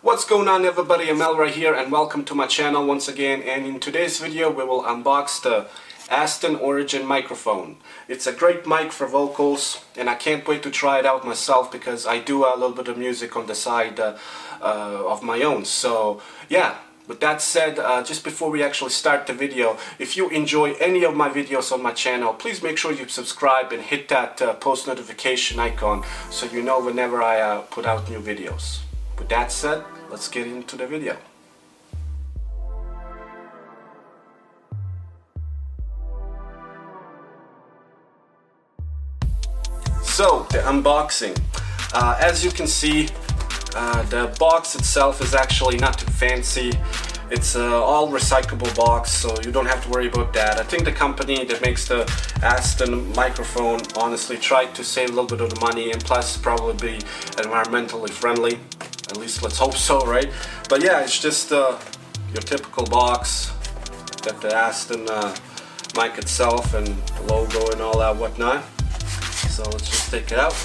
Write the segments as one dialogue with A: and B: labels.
A: What's going on, everybody? I'm Mel right here and welcome to my channel once again, and in today's video we will unbox the Aston Origin microphone. It's a great mic for vocals and I can't wait to try it out myself because I do a little bit of music on the side of my own. So yeah, with that said, just before we actually start the video, if you enjoy any of my videos on my channel, please make sure you subscribe and hit that post notification icon so you know whenever I put out new videos. With that said, let's get into the video. So, the unboxing. As you can see, the box itself is actually not too fancy. It's all recyclable box, so you don't have to worry about that. I think the company that makes the Aston microphone honestly tried to save a little bit of the money and plus probably be environmentally friendly. At least let's hope so, right? But yeah, it's just your typical box. Got the Aston mic itself and the logo and all that whatnot. So let's just take it out.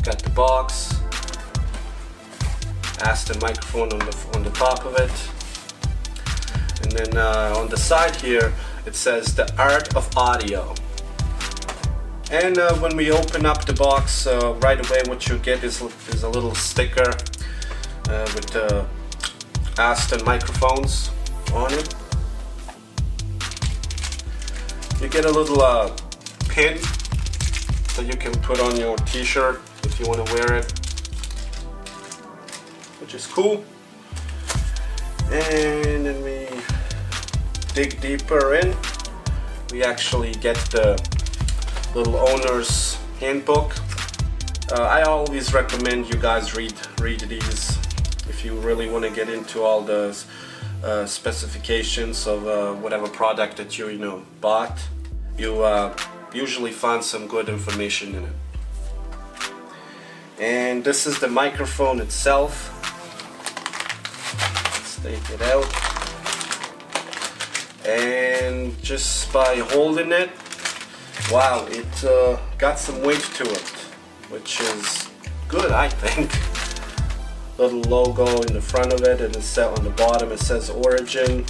A: Got the box, Aston microphone on the top of it, and then on the side here it says the art of audio. And when we open up the box, right away what you get is a little sticker with the Aston microphones on it. You get a little pin that you can put on your t-shirt if you want to wear it, which is cool. And then we dig deeper in. We actually get the little owner's handbook. I always recommend you guys read these if you really want to get into all the specifications of whatever product that you bought. You usually find some good information in it. And this is the microphone itself. Let's take it out. And just by holding it, wow, it got some weight to it, which is good, I think. Little logo in the front of it, and it's set on the bottom. It says Origin.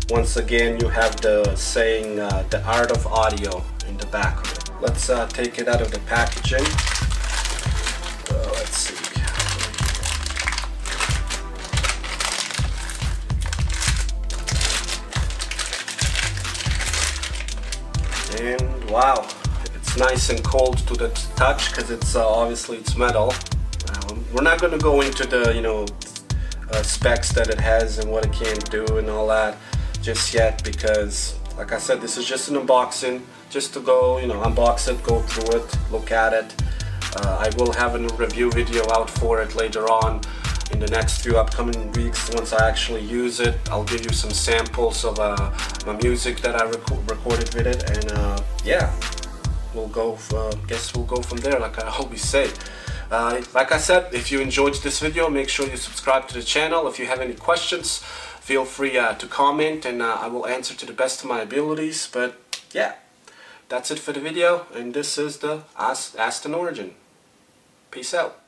A: Once again, you have the saying the art of audio in the back of it. Let's take it out of the packaging. Let's see. And wow, it's nice and cold to the touch because it's obviously it's metal. We're not going to go into the specs that it has and what it can do and all that just yet, because like I said, this is just an unboxing, just to go unbox it, go through it, look at it. I will have a review video out for it later on in the next few upcoming weeks. Once I actually use it, I'll give you some samples of my music that I recorded with it, and yeah, we'll go. Guess we'll go from there, like I always say. Like I said, if you enjoyed this video, make sure you subscribe to the channel. If you have any questions, feel free to comment, and I will answer to the best of my abilities. But yeah, that's it for the video, and this is the Aston Origin. Peace out.